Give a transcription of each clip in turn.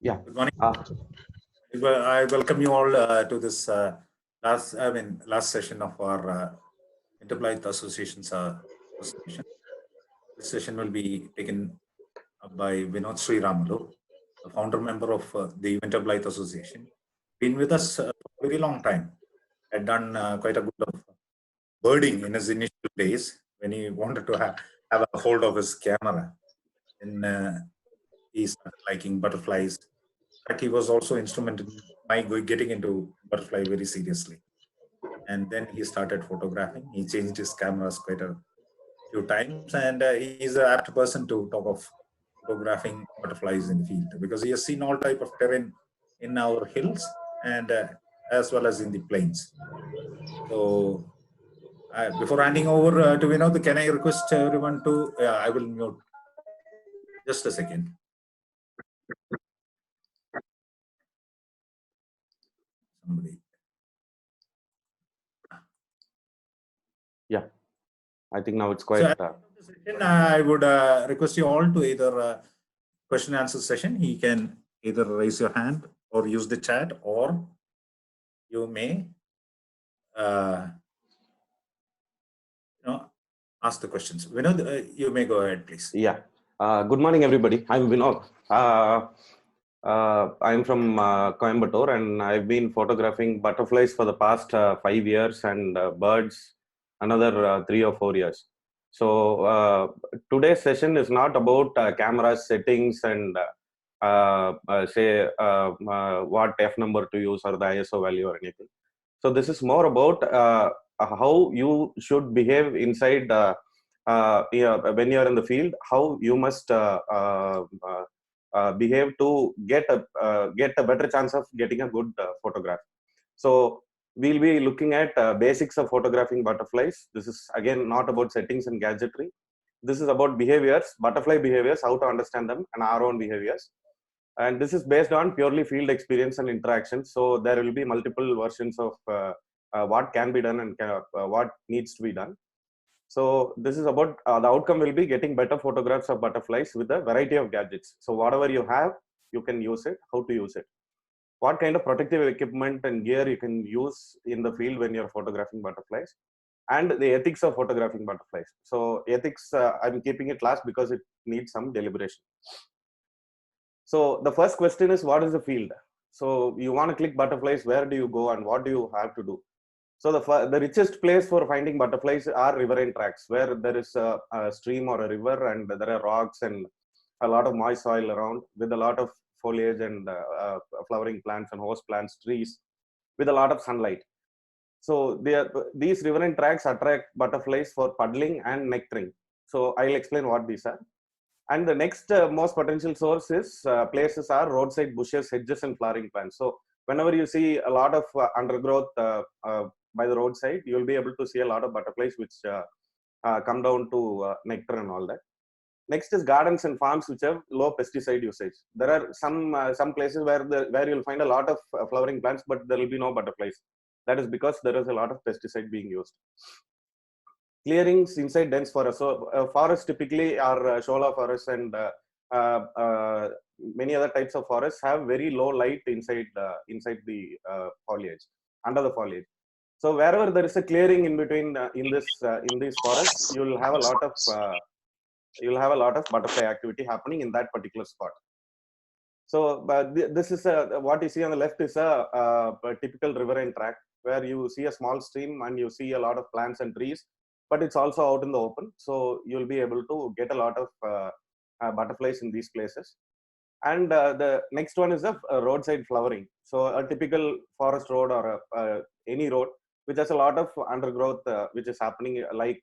Yeah. Good morning. Uh, Well, I welcome you all to this last session of our Interpolite Association's association. This session will be taken up by Vinod Sri Ramalu, the founder member of the Interpolite Association. Been with us for a very long time. Had done quite a good of birding in his initial days when he wanted to have a hold of his camera. And he started liking butterflies. In fact, he was also instrumental in my getting into butterfly very seriously. And then he started photographing. He changed his cameras quite a few times, and he's an apt person to talk of photographing butterflies in the field because he has seen all type of terrain in our hills and as well as in the plains. So before handing over to Vinod, can I request everyone to? I will mute. Just a second. Somebody. yeah. I think now it's So quite. at the end of the session, I would request you all to either question and answer session. You can either raise your hand or use the chat, or you may uh, ask the questions. Vinod, you may go ahead, please. Yeah. Good morning, everybody. I'm Vinod. I'm from Coimbatore, and I've been photographing butterflies for the past 5 years and birds another 3 or 4 years. So today's session is not about camera settings and what F number to use or the ISO value or anything. So this is more about how you should behave inside when you are in the field, how you must behave to get a better chance of getting a good photograph. So we'll be looking at basics of photographing butterflies. This is again not about settings and gadgetry. This is about behaviors, butterfly behaviors, how to understand them, and our own behaviors. And this is based on purely field experience and interaction. So there will be multiple versions of what can be done and what needs to be done. So this is about the outcome will be getting better photographs of butterflies with a variety of gadgets. So whatever you have, you can use it. How to use it? What kind of protective equipment and gear you can use in the field when you're photographing butterflies, and the ethics of photographing butterflies. So ethics, I'm keeping it last because it needs some deliberation. So the first question is, what is the field? So you want to click butterflies, where do you go and what do you have to do? So the richest place for finding butterflies are riverine tracts, where there is a stream or a river and there are rocks and a lot of moist soil around with a lot of foliage and flowering plants and host plants, trees with a lot of sunlight. So these riverine tracts attract butterflies for puddling and nectaring. So I'll explain what these are. And the next most potential source is places are roadside bushes, hedges, and flowering plants. So whenever you see a lot of undergrowth by the roadside, you'll be able to see a lot of butterflies which come down to nectar and all that. Next is gardens and farms which have low pesticide usage. There are some places where you'll find a lot of flowering plants, but there will be no butterflies. That is because there is a lot of pesticide being used. Clearings inside dense forest. So forests typically are shola forests and many other types of forests have very low light inside the foliage, under the foliage. So wherever there is a clearing in between in these forests, you'll have a lot of butterfly activity happening in that particular spot. So this is what you see on the left is a typical riverine tract where you see a small stream and you see a lot of plants and trees, but it's also out in the open. So you'll be able to get a lot of butterflies in these places. And the next one is a roadside flowering. So a typical forest road or any road which has a lot of undergrowth which is happening, like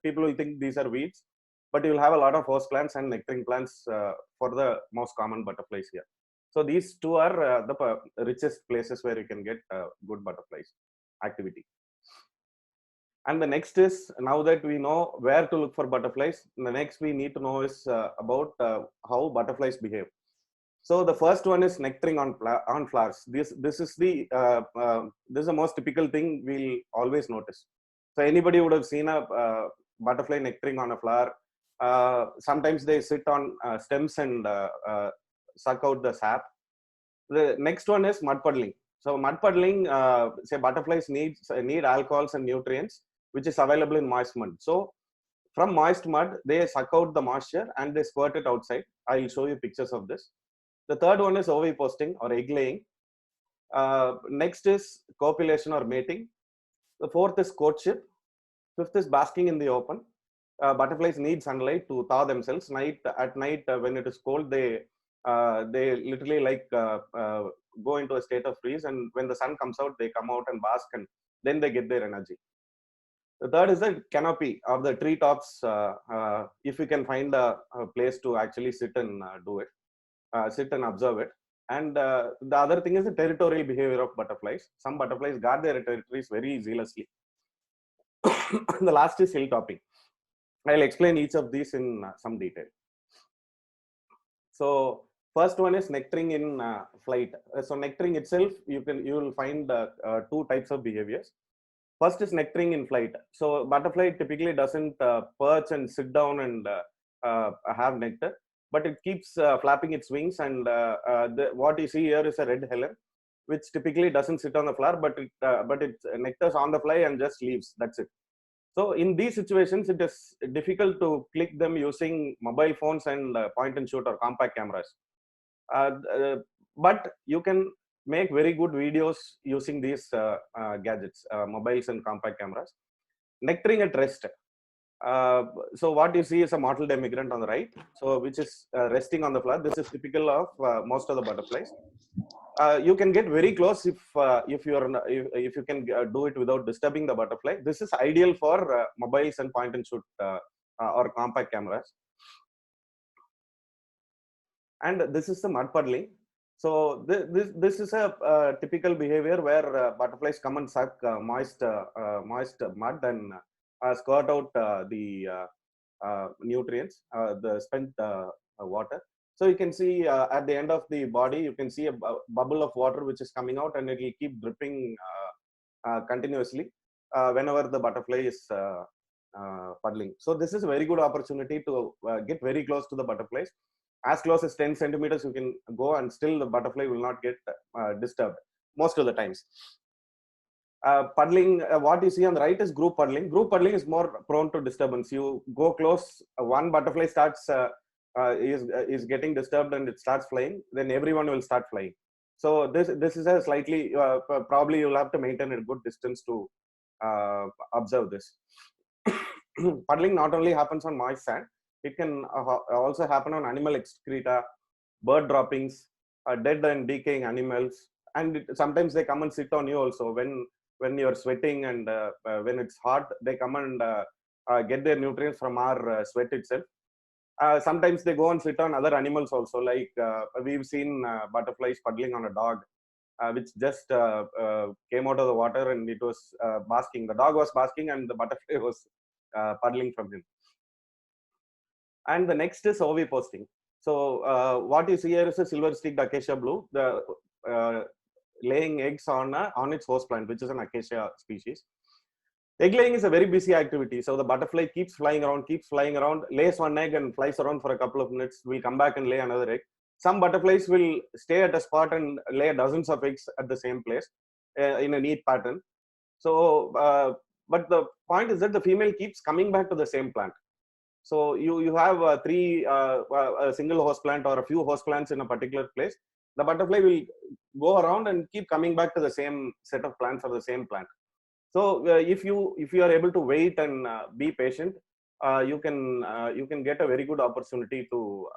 people will think these are weeds, but you will have a lot of host plants and nectaring plants for the most common butterflies here. So these two are the richest places where you can get good butterflies activity. And the next is, now that we know where to look for butterflies, the next we need to know is about how butterflies behave. So the first one is nectaring on flowers. This is the most typical thing we'll always notice. So anybody would have seen a butterfly nectaring on a flower. Sometimes they sit on stems and suck out the sap. The next one is mud puddling. So mud puddling, say butterflies need alcohols and nutrients, which is available in moist mud. So from moist mud, they suck out the moisture and they squirt it outside. I'll show you pictures of this. The third one is oviposting or egg laying. Next is copulation or mating. The fourth is courtship. Fifth is basking in the open. Butterflies need sunlight to thaw themselves. At night, when it is cold, they literally go into a state of freeze, and when the sun comes out, they come out and bask, and then they get their energy. The third is the canopy of the treetops. If you can find a place to actually sit and do it, sit and observe it. And the other thing is the territorial behavior of butterflies. Some butterflies guard their territories very zealously. The last is hilltopping. I'll explain each of these in some detail. So first one is nectaring in flight. So nectaring itself, you will find two types of behaviors. First is nectaring in flight. So butterfly typically doesn't perch and sit down and have nectar, but it keeps flapping its wings. And what you see here is a red heron, which typically doesn't sit on the flower, but it nectars on the fly and just leaves. That's it. So in these situations, it is difficult to click them using mobile phones and point and shoot or compact cameras. But you can make very good videos using these gadgets, mobiles and compact cameras. Nectaring at rest. So what you see is a mottled emigrant on the right, so which is resting on the flower. This is typical of most of the butterflies. You can get very close if you can do it without disturbing the butterfly. This is ideal for mobiles and point and shoot or compact cameras. And this is the mud puddling. So this is a typical behavior where butterflies come and suck moist mud and squirt out the nutrients, the spent water. So you can see at the end of the body, you can see a bubble of water which is coming out, and it will keep dripping continuously whenever the butterfly is puddling. So this is a very good opportunity to get very close to the butterflies. As close as 10 centimeters you can go, and still the butterfly will not get disturbed most of the times. Puddling, what you see on the right is group puddling. Group puddling is more prone to disturbance. You go close, one butterfly starts is getting disturbed and it starts flying, then everyone will start flying. So this is a slightly probably you'll have to maintain a good distance to observe this. Puddling not only happens on moist sand, it can also happen on animal excreta, bird droppings, dead and decaying animals, and sometimes they come and sit on you also when you're sweating, and when it's hot, they come and get their nutrients from our sweat itself. Sometimes they go and sit on other animals also, like we've seen butterflies puddling on a dog, which just came out of the water, and it was basking. The dog was basking and the butterfly was puddling from him. And the next is oviposting. So what you see here is a silver-streaked acacia blue, the laying eggs on its host plant, which is an acacia species. Egg laying is a very busy activity. So the butterfly keeps flying around, lays one egg and flies around for a couple of minutes, will come back and lay another egg. Some butterflies will stay at a spot and lay dozens of eggs at the same place in a neat pattern. So, but the point is that the female keeps coming back to the same plant. So you have a single host plant or a few host plants in a particular place. The butterfly will go around and keep coming back to the same set of plants or the same plant. So if you are able to wait and be patient, you can get a very good opportunity to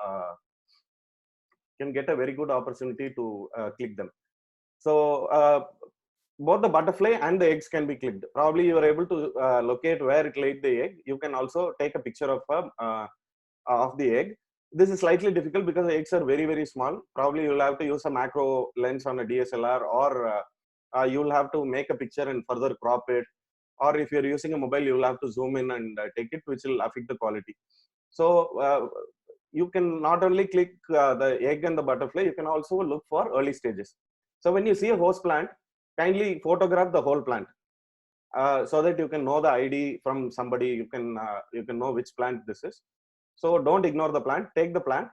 click them. So both the butterfly and the eggs can be clicked. Probably you are able to locate where it laid the egg. You can also take a picture of the egg. This is slightly difficult because the eggs are very, very small. Probably you'll have to use a macro lens on a DSLR, or you'll have to make a picture and further crop it. Or if you're using a mobile, you'll have to zoom in and take it, which will affect the quality. So you can not only click the egg and the butterfly, you can also look for early stages. So when you see a host plant, kindly photograph the whole plant so that you can know the ID from somebody. You can know which plant this is. So don't ignore the plant. Take the plant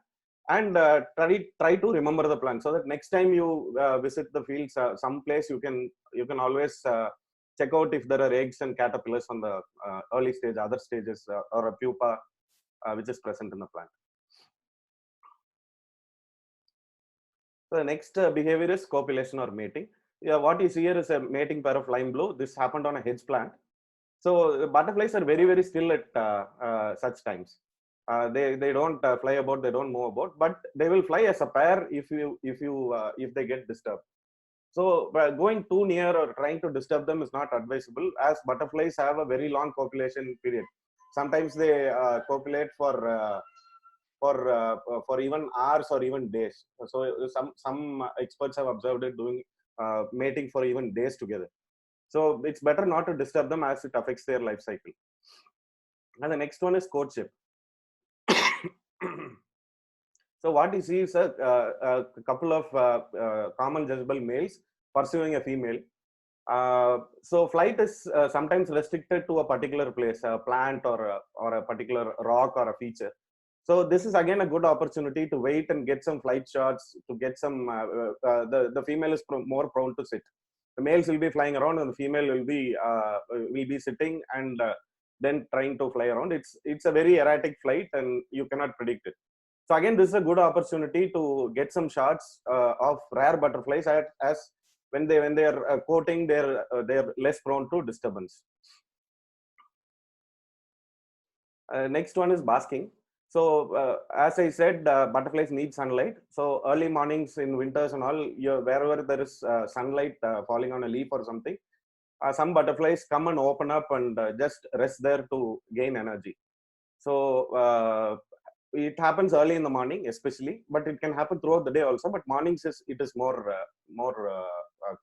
and try to remember the plant, so that next time you visit the fields, some place you can always check out if there are eggs and caterpillars on the early stage, other stages, or a pupa which is present in the plant. So the next behavior is copulation or mating. Yeah, what you see here is a mating pair of lime blue. This happened on a hedge plant. So butterflies are very, very still at such times. They don't fly about, they don't move about, but they will fly as a pair if they get disturbed. So going too near or trying to disturb them is not advisable, as butterflies have a very long copulation period. Sometimes they copulate for even hours or even days. So some experts have observed it doing mating for even days together. So it's better not to disturb them, as it affects their life cycle. And the next one is courtship. So what you see is a couple of common judgeable males pursuing a female. So flight is sometimes restricted to a particular place, a plant or a particular rock or a feature. So this is again a good opportunity to wait and get some flight shots, to get some, the female is more prone to sit. The males will be flying around and the female will be sitting and then trying to fly around. It's a very erratic flight and you cannot predict it. So again, this is a good opportunity to get some shots of rare butterflies, as when they are courting, they're less prone to disturbance. Next one is basking. So as I said, butterflies need sunlight. So early mornings in winters and all, wherever there is sunlight falling on a leaf or something, some butterflies come and open up and just rest there to gain energy. So it happens early in the morning especially, but it can happen throughout the day also, but mornings it is more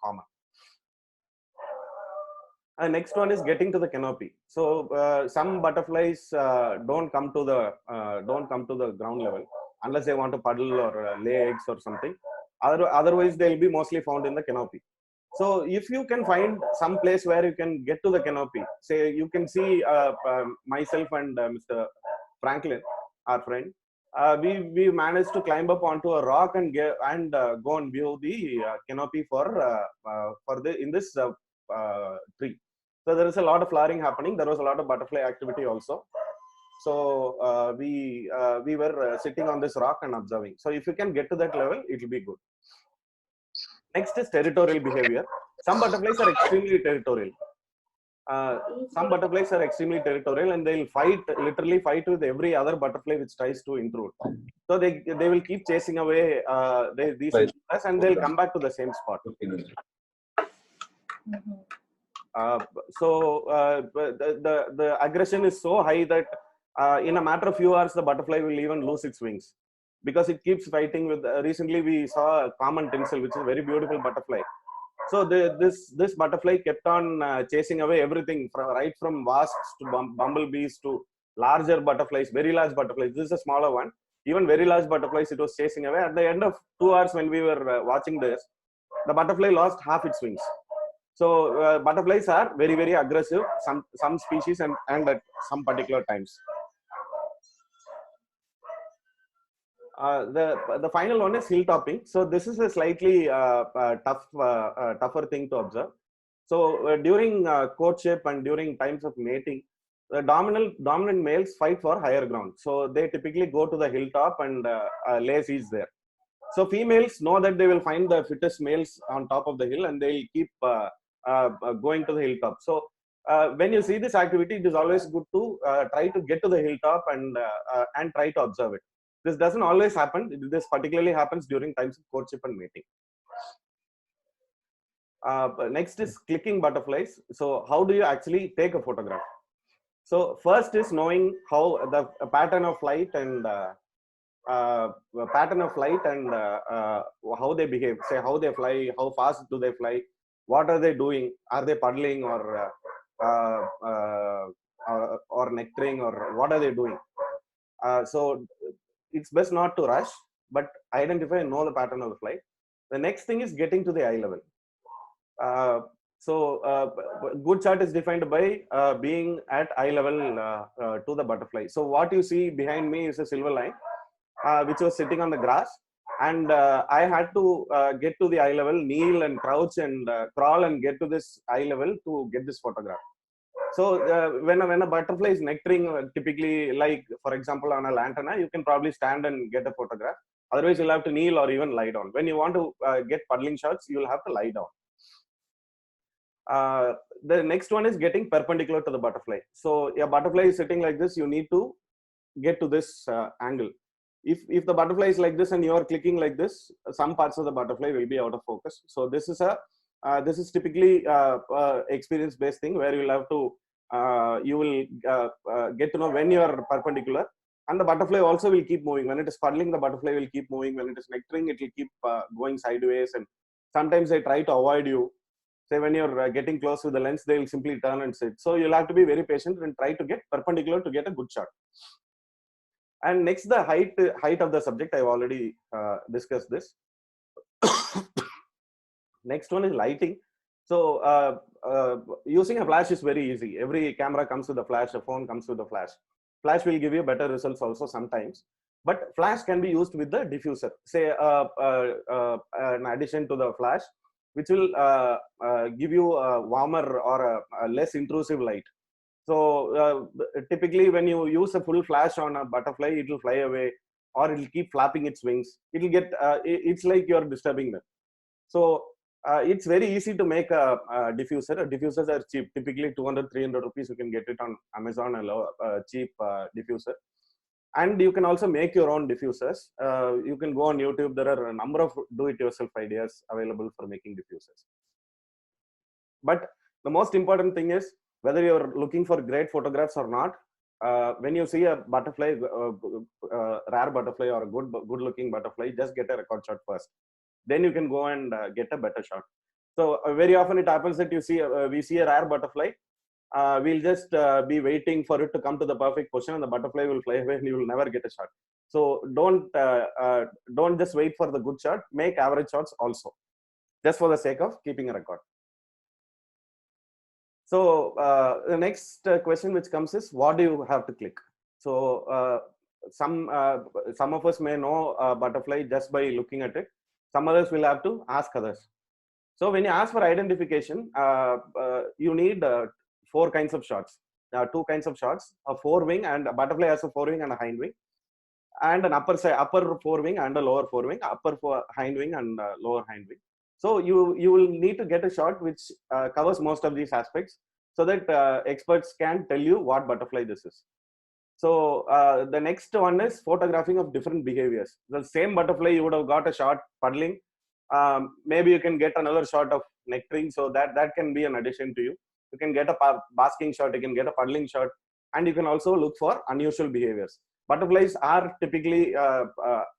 common. Next one is getting to the canopy. So some butterflies don't come to the ground level unless they want to puddle or lay eggs or something. Otherwise they'll be mostly found in the canopy. So if you can find some place where you can get to the canopy, say you can see myself and Mr. Franklin, our friend, we managed to climb up onto a rock and go and view the canopy in this tree. So there is a lot of flowering happening. There was a lot of butterfly activity also. So we were sitting on this rock and observing. So if you can get to that level, it will be good. Next is territorial behavior. Some butterflies are extremely territorial. Some butterflies are extremely territorial and they'll literally fight with every other butterfly which tries to intrude. So they will keep chasing away these intruders and they'll come back to the same spot. So the aggression is so high that in a matter of few hours, the butterfly will even lose its wings, because it keeps fighting with. Recently, we saw a common tinsel, which is a very beautiful butterfly. So this butterfly kept on chasing away everything, right from wasps to bumblebees to larger butterflies, very large butterflies. This is a smaller one. Even very large butterflies, it was chasing away. At the end of 2 hours, when we were watching this, the butterfly lost half its wings. So butterflies are very, very aggressive, some species and at some particular times. The final one is hill topping. So this is a slightly tougher thing to observe. So during courtship and during times of mating, the dominant males fight for higher ground. So they typically go to the hilltop and lay seeds there. So females know that they will find the fittest males on top of the hill and they'll keep going to the hilltop. So when you see this activity, it is always good to try to get to the hilltop and try to observe it. This doesn't always happen. This particularly happens during times of courtship and mating. Next is clicking butterflies. So how do you actually take a photograph? So first is knowing how the pattern of flight and how they behave. Say how they fly, how fast do they fly, what are they doing? Are they puddling or nectaring, or what are they doing? So it's best not to rush, but identify and know the pattern of the flight. The next thing is getting to the eye level. So good shot is defined by being at eye level to the butterfly. So what you see behind me is a silver line. which was sitting on the grass. And I had to get to the eye level, kneel and crouch and crawl and get to this eye level to get this photograph. So when a butterfly is nectaring, typically, like for example on a lantana, you can probably stand and get a photograph. Otherwise, you'll have to kneel or even lie down. When you want to get puddling shots, you'll have to lie down. The next one is getting perpendicular to the butterfly. So a butterfly is sitting like this, you need to get to this angle. If the butterfly is like this and you are clicking like this, some parts of the butterfly will be out of focus. So this is typically experience based thing where you'll have to you will get to know when you are perpendicular, and the butterfly also will keep moving. When it is puddling, the butterfly will keep moving. When it is nectaring, it will keep going sideways, and sometimes they try to avoid you. Say when you're getting close to the lens, they will simply turn and sit. So you'll have to be very patient and try to get perpendicular to get a good shot. And next, the height of the subject. I've already discussed this. Next one is lighting. So using a flash is very easy. Every camera comes with a flash, a phone comes with a flash. Flash will give you better results also sometimes. But flash can be used with the diffuser. Say in addition to the flash, which will give you a warmer or a less intrusive light. So typically when you use a full flash on a butterfly, it will fly away or it will keep flapping its wings. It will get, it's like you're disturbing them. So it's very easy to make a diffuser. Diffusers are cheap, typically 200, 300 rupees. You can get it on Amazon, a cheap diffuser. And you can also make your own diffusers. You can go on YouTube. There are a number of do-it-yourself ideas available for making diffusers. But the most important thing is, whether you're looking for great photographs or not, when you see a butterfly, rare butterfly or a good looking butterfly, just get a record shot first. Then you can go and get a better shot. So very often it happens that we see a rare butterfly, we'll just be waiting for it to come to the perfect position, and the butterfly will fly away and you will never get a shot. So don't just wait for the good shot. Make average shots also, just for the sake of keeping a record. So the next question which comes is, what do you have to click? So some of us may know a butterfly just by looking at it. Some others will have to ask others. So when you ask for identification, you need 4 kinds of shots. 2 kinds of shots: a forewing, and a butterfly has a forewing and a hindwing, and an upper forewing and a lower forewing, hindwing and lower hindwing. So you will need to get a shot which covers most of these aspects, so that experts can tell you what butterfly this is. So the next one is photographing of different behaviors. The same butterfly, you would have got a shot puddling. Maybe you can get another shot of nectaring, so that can be an addition to you. You can get a basking shot, you can get a puddling shot, and you can also look for unusual behaviors. Butterflies are typically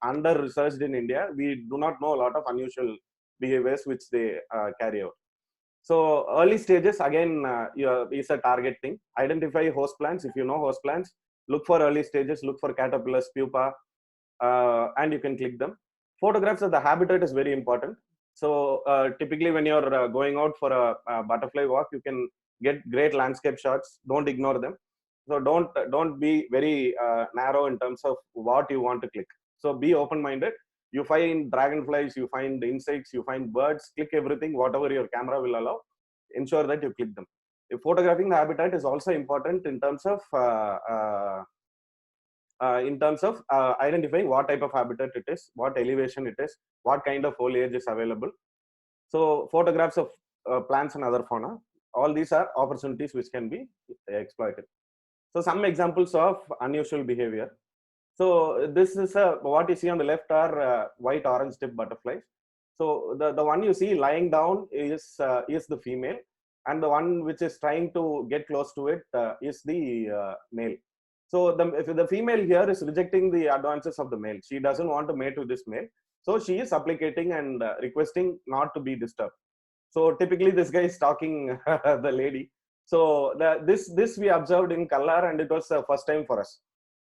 under-researched in India. We do not know a lot of unusual behaviors which they carry out. So early stages, again, is a target thing. Identify host plants. If you know host plants, look for early stages, look for caterpillars, pupa, and you can click them. Photographs of the habitat is very important. So typically when you're going out for a butterfly walk, you can get great landscape shots. Don't ignore them. So don't be very narrow in terms of what you want to click. So be open-minded. You find dragonflies, you find insects, you find birds, click everything, whatever your camera will allow. Ensure that you click them. If photographing the habitat is also important in terms of identifying what type of habitat it is, what elevation it is, what kind of foliage is available. So photographs of plants and other fauna, all these are opportunities which can be exploited. So some examples of unusual behavior. So this is what you see on the left are white orange tip butterflies. So the one you see lying down is the female, and the one which is trying to get close to it is the male. So if the female here is rejecting the advances of the male, she doesn't want to mate with this male. So she is supplicating and requesting not to be disturbed. So typically this guy is stalking the lady. So this we observed in Kallar, and it was the first time for us.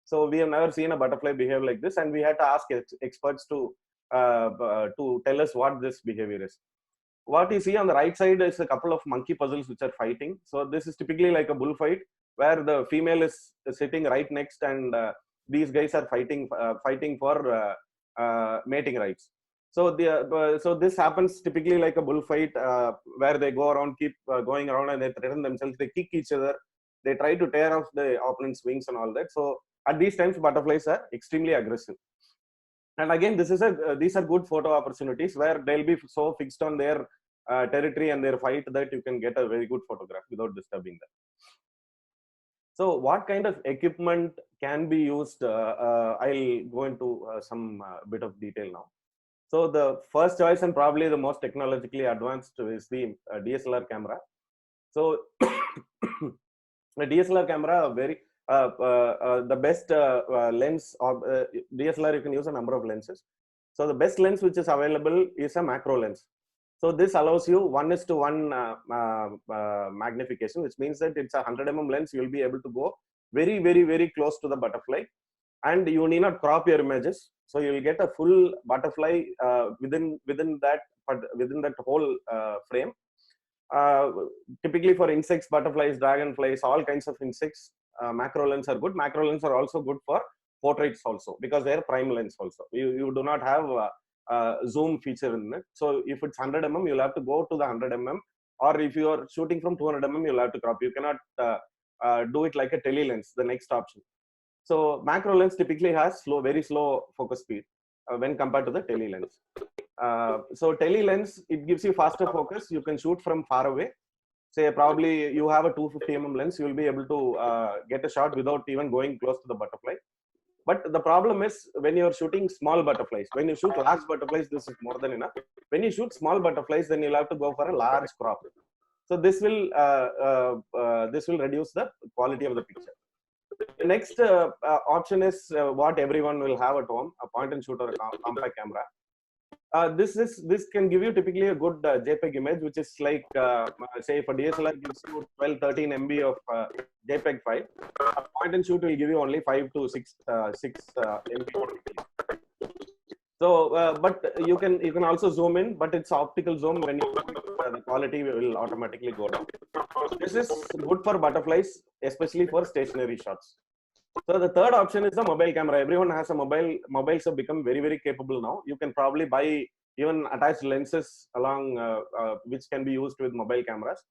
So we have never seen a butterfly behave like this, and we had to ask experts to tell us what this behavior is. What you see on the right side is a couple of monkey puzzles which are fighting. So this is typically like a bullfight, where the female is sitting right next, and these guys are fighting for mating rights. So so this happens typically like a bullfight, where they go around, keep going around, and they threaten themselves. They kick each other. They try to tear off the opponent's wings and all that. So at these times, butterflies are extremely aggressive. And again, these are good photo opportunities where they'll be so fixed on their territory and their fight that you can get a very good photograph without disturbing them. So what kind of equipment can be used? I'll go into some bit of detail now. So the first choice and probably the most technologically advanced is the DSLR camera. So the DSLR camera, the best lens of DSLR, you can use a number of lenses. So the best lens which is available is a macro lens. So this allows you 1:1 magnification, which means that it's a 100 mm lens. You'll be able to go very, very, very close to the butterfly, and you need not crop your images. So you'll get a full butterfly within that whole frame. Typically for insects, butterflies, dragonflies, all kinds of insects, macro lens are good. Macro lens are also good for portraits also, because they're prime lens also. You do not have zoom feature in it. So if it's 100 mm, you'll have to go to the 100 mm, or if you are shooting from 200 mm, you'll have to crop. You cannot do it like a tele lens, the next option. So macro lens typically has very slow focus speed when compared to the tele lens. So tele lens, it gives you faster focus. You can shoot from far away. Say probably you have a 250 mm lens, you will be able to get a shot without even going close to the butterfly. But the problem is when you're shooting small butterflies. When you shoot large butterflies, this is more than enough. When you shoot small butterflies, then you'll have to go for a large crop. So this will reduce the quality of the picture. The next option is what everyone will have at home: a point and shoot or a compact camera. This can give you typically a good JPEG image, which is like say for DSLR gives you 12-13 MB of JPEG file. A point and shoot will give you only 5 to 6 MB. So, but you can also zoom in, but it's optical zoom. When you the quality will automatically go down. This is good for butterflies, especially for stationary shots. So the third option is the mobile camera. Everyone has a mobile. Mobiles have become very, very capable now. You can probably buy even attached lenses along, which can be used with mobile cameras.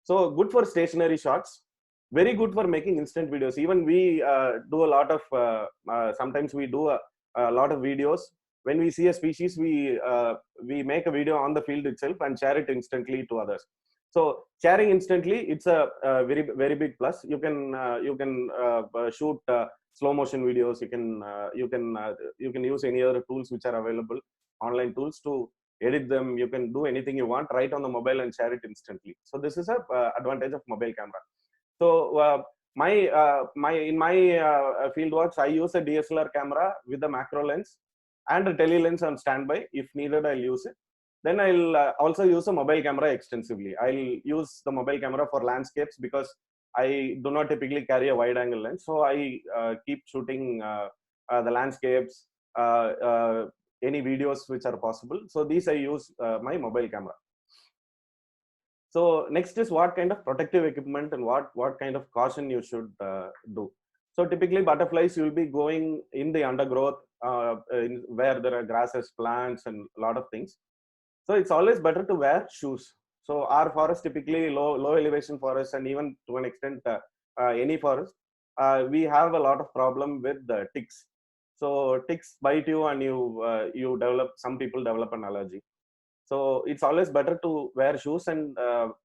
So good for stationary shots. Very good for making instant videos. Even we do a lot of, sometimes we do a lot of videos. When we see a species, we make a video on the field itself and share it instantly to others. So sharing instantly, it's a very, very big plus. You can shoot slow motion videos. You can use any other tools which are available, online tools, to edit them. You can do anything you want right on the mobile and share it instantly. So this is a advantage of mobile camera. So in my field works, I use a DSLR camera with a macro lens and a tele lens on standby. If needed, I'll use it. Then I'll also use a mobile camera extensively. I'll use the mobile camera for landscapes because I do not typically carry a wide angle lens. So I keep shooting the landscapes, any videos which are possible. So these I use my mobile camera. So next is what kind of protective equipment and what kind of caution you should do. So typically butterflies, you will be going in the undergrowth where there are grasses, plants, and a lot of things. So it's always better to wear shoes. So our forest, typically low elevation forests, and even to an extent any forest, we have a lot of problem with ticks. So ticks bite you, and some people develop an allergy. So it's always better to wear shoes and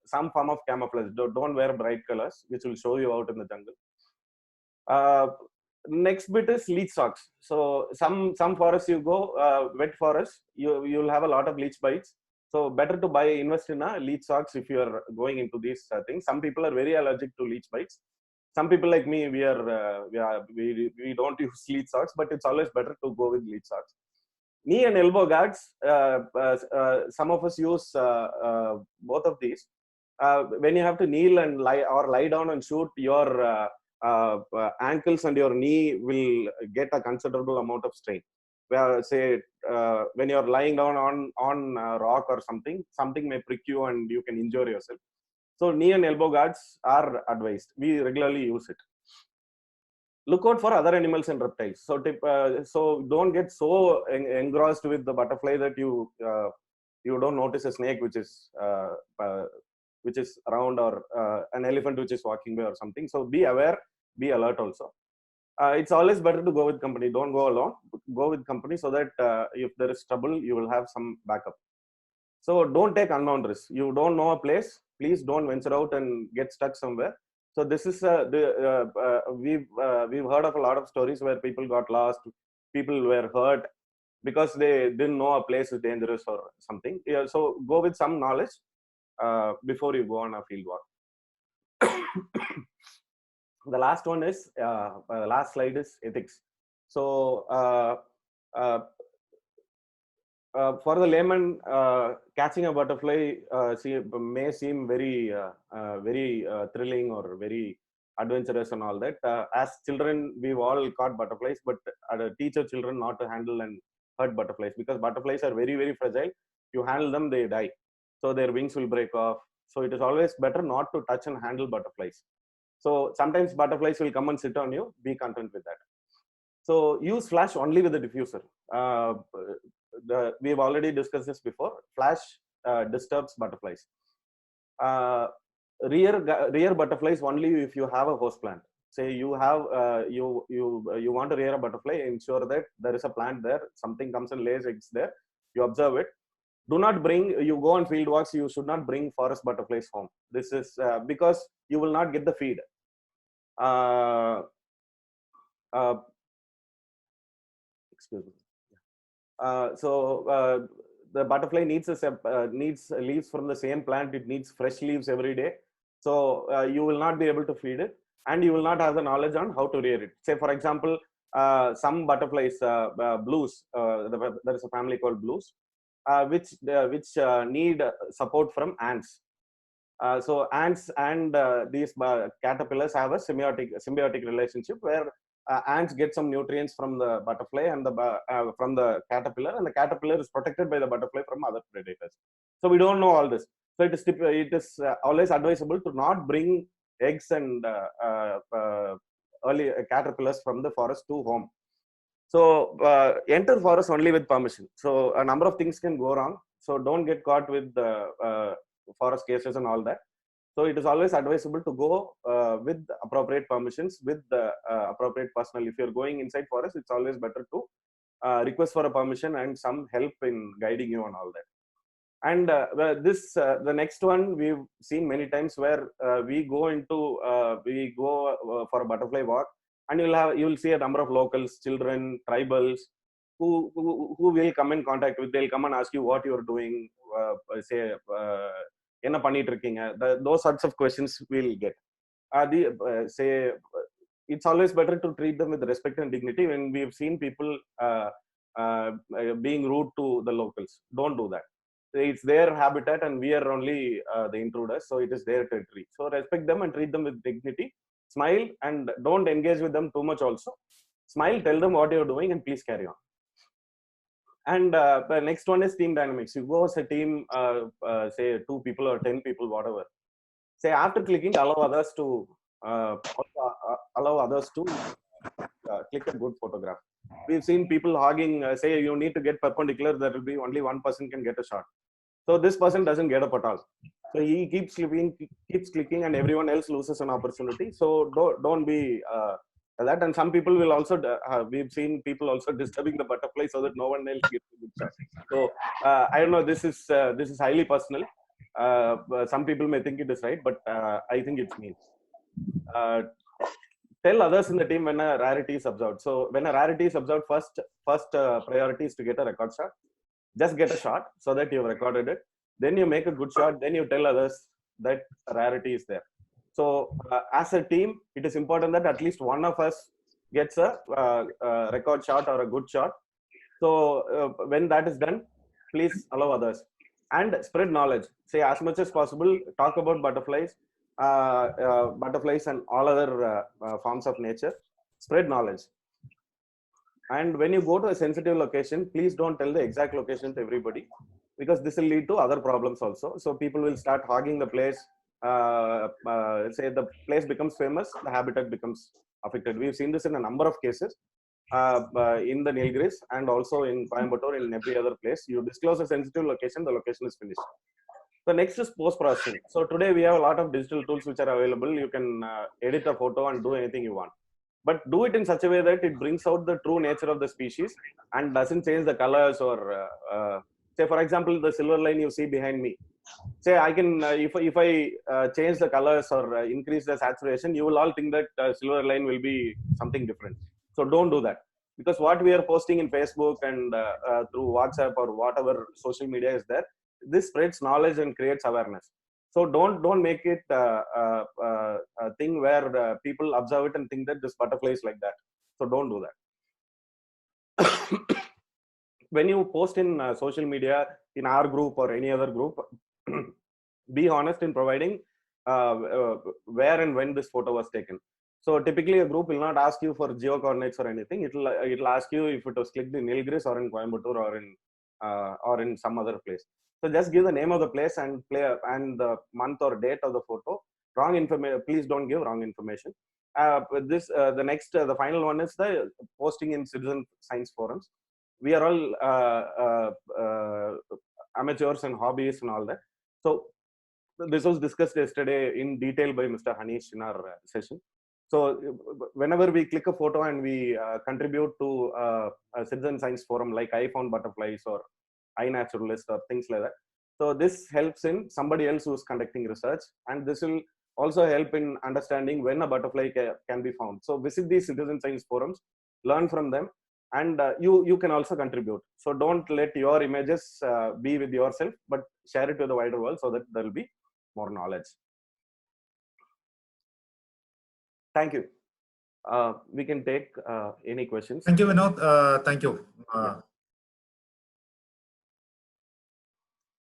some form of camouflage. Don't wear bright colors, which will show you out in the jungle. Next bit is leech socks. So some forests you go, wet forests, you'll have a lot of leech bites. So better to invest in a leech socks if you are going into these things. Some people are very allergic to leech bites. Some people like me, we don't use leech socks, but it's always better to go with leech socks. Knee and elbow guards, some of us use both of these. When you have to kneel and lie down and shoot, your ankles and your knee will get a considerable amount of strain. Where say when you're lying down on rock or something may prick you and you can injure yourself. So knee and elbow guards are advised. We regularly use it. look out for other animals and reptiles. So so don't get so engrossed with the butterfly that you don't notice a snake which is around, or an elephant which is walking by or something. So be aware, be alert also. It's always better to go with company. Don't go alone. Go with company, so that if there is trouble, you will have some backup. So don't take unknown risks. You don't know a place. Please don't venture out and get stuck somewhere. So this is we've heard of a lot of stories where people got lost, people were hurt because they didn't know a place is dangerous or something. Yeah, so go with some knowledge before you go on a field walk. The last one is the last slide is ethics. So for the layman, catching a butterfly may seem very thrilling or very adventurous and all that. As children, we've all caught butterflies, but teach your children not to handle and hurt butterflies, because butterflies are very fragile. You handle them, they die. So their wings will break off. So it is always better not to touch and handle butterflies. So sometimes butterflies will come and sit on you. Be content with that. So use flash only with the diffuser. We've already discussed this before. Flash disturbs butterflies. Rear butterflies only if you have a host plant. Say you have you want to rear a butterfly, ensure that there is a plant there. Something comes and lays eggs there. You observe it. Do not bring. You go on field walks. You should not bring forest butterflies home. This is because you will not get the feed. Excuse me. So the butterfly needs needs leaves from the same plant. It needs fresh leaves every day. So you will not be able to feed it, and you will not have the knowledge on how to rear it. Say, for example, some butterflies, blues. There is a family called blues, which need support from ants. So ants and these caterpillars have a symbiotic relationship where ants get some nutrients from the butterfly and from the caterpillar, and the caterpillar is protected by the butterfly from other predators. So we don't know all this. So it is always advisable to not bring eggs and early caterpillars from the forest to home. So enter forest only with permission. So a number of things can go wrong. So don't get caught with forest cases and all that. So it is always advisable to go with appropriate permissions, with the appropriate personnel. If you're going inside forest, it's always better to request for a permission and some help in guiding you on all that. And the next one we've seen many times, where we go for a butterfly walk, and you'll see a number of locals, children, tribals, who will come in contact with. They'll come and ask you what you're doing. Say. Enna pannittu irukeenga, those sorts of questions we'll get. Say it's always better to treat them with respect and dignity. When we've seen people being rude to the locals, don't do that. It's their habitat and we are only the intruders, so it is their territory. So respect them and treat them with dignity. Smile and don't engage with them too much also. Smile, tell them what you're doing, and please carry on. And the next one is team dynamics. You go as a team, say 2 people or 10 people, whatever. Say after clicking, allow others to click a good photograph. We've seen people hogging. Say you need to get perpendicular, there will be only one person can get a shot. So this person doesn't get up at all. So he keeps clicking, and everyone else loses an opportunity. So don't be that. And some people will also we've seen people also disturbing the butterfly so that no one else gets a good shot. So I don't know, this is highly personal. Some people may think it is right, but I think it's mean. Tell others in the team when a rarity is observed. So when a rarity is observed, first priority is to get a record shot. Just get a shot so that you've recorded it. Then you make a good shot. Then you tell others that a rarity is there. So as a team, it is important that at least one of us gets a record shot or a good shot. So when that is done, please allow others and spread knowledge. Say as much as possible, talk about butterflies and all other forms of nature. Spread knowledge. And when you go to a sensitive location, please don't tell the exact location to everybody, because this will lead to other problems also. So people will start hogging the place. Say the place becomes famous, the habitat becomes affected. We've seen this in a number of cases in the Nilgiris and also in Coimbatore, in every other place. You disclose a sensitive location, the location is finished. The next is post-processing. So today we have a lot of digital tools which are available. You can edit a photo and do anything you want. But do it in such a way that it brings out the true nature of the species and doesn't change the colors or, say, for example, the silver line you see behind me. Say, I can, if I change the colors or increase the saturation, you will all think that silver line will be something different. So don't do that. Because what we are posting in Facebook and through WhatsApp or whatever social media is there, this spreads knowledge and creates awareness. So don't make it a thing where people observe it and think that this butterfly is like that. So don't do that. When you post in social media, in our group or any other group, be honest in providing where and when this photo was taken. So typically a group will not ask you for geo coordinates or anything. It'll ask you if it was clicked in Nilgiris or in Coimbatore or in some other place. So just give the name of the place and the month or date of the photo. Wrong information. Please don't give wrong information. The final one is the posting in citizen science forums. We are all amateurs and hobbyists and all that. So this was discussed yesterday in detail by Mr. Hanish in our session. So whenever we click a photo and we contribute to a citizen science forum like I found butterflies or iNaturalist or things like that. So this helps in somebody else who's conducting research, and this will also help in understanding when a butterfly can be found. So visit these citizen science forums, learn from them, and you can also contribute. So don't let your images be with yourself, but share it to the wider world so that there will be more knowledge. Thank you. We can take any questions. Thank you, Vinod. Thank you. Yeah.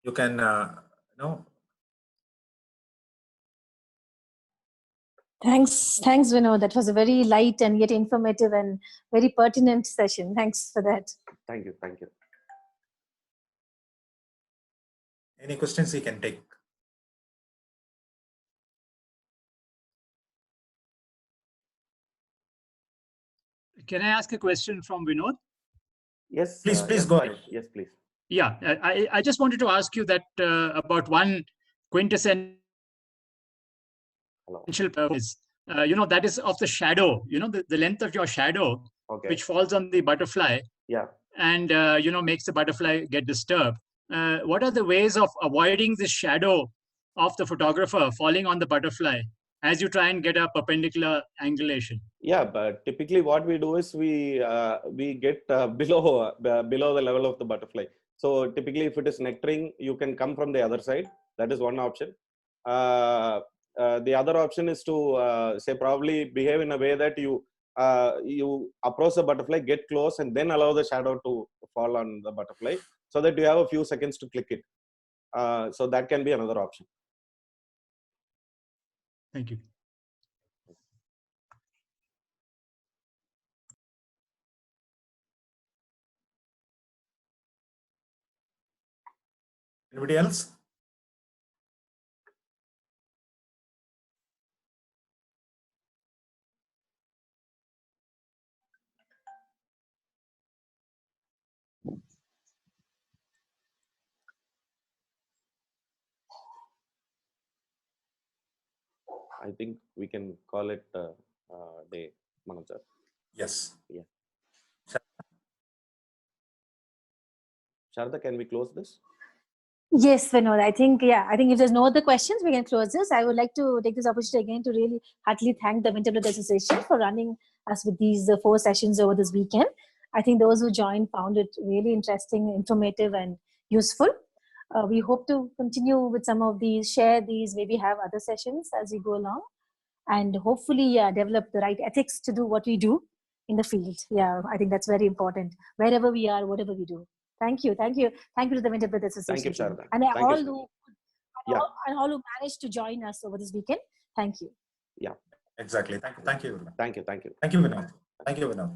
You can, Thanks, Vinod. That was a very light and yet informative and very pertinent session. Thanks for that. Thank you. Thank you. Any questions you can take? Can I ask a question from Vinod? Yes. Please yes, go ahead. Yes, please. Yeah, I just wanted to ask you that about one quintessential purpose. That is of the shadow. The length of your shadow, Okay. which falls on the butterfly. Yeah. And makes the butterfly get disturbed. What are the ways of avoiding this shadow of the photographer falling on the butterfly as you try and get a perpendicular angulation? Yeah, but typically what we do is we get below the level of the butterfly. So typically, if it is nectaring, you can come from the other side. That is one option. The other option is to say probably behave in a way that you approach the butterfly, get close, and then allow the shadow to fall on the butterfly, so that you have a few seconds to click it. So that can be another option. Thank you. Anybody else? I think we can call it day, Manoj sir. Yes. Yeah. Sharda, can we close this? Yes, Vinod. I think if there's no other questions, we can close this. I would like to take this opportunity again to really heartily thank the Winterblood Association for running us with these 4 sessions over this weekend. I think those who joined found it really interesting, informative, and useful. We hope to continue with some of these, share these, maybe have other sessions as we go along, and hopefully develop the right ethics to do what we do in the field. Yeah, I think that's very important, wherever we are, whatever we do. Thank you to the Winterblood Association. Thank you, Sharda. And all who managed to join us over this weekend. Thank you. Yeah. Exactly. Thank you. Thank you. Thank you, Vinod. Thank you, Vinod.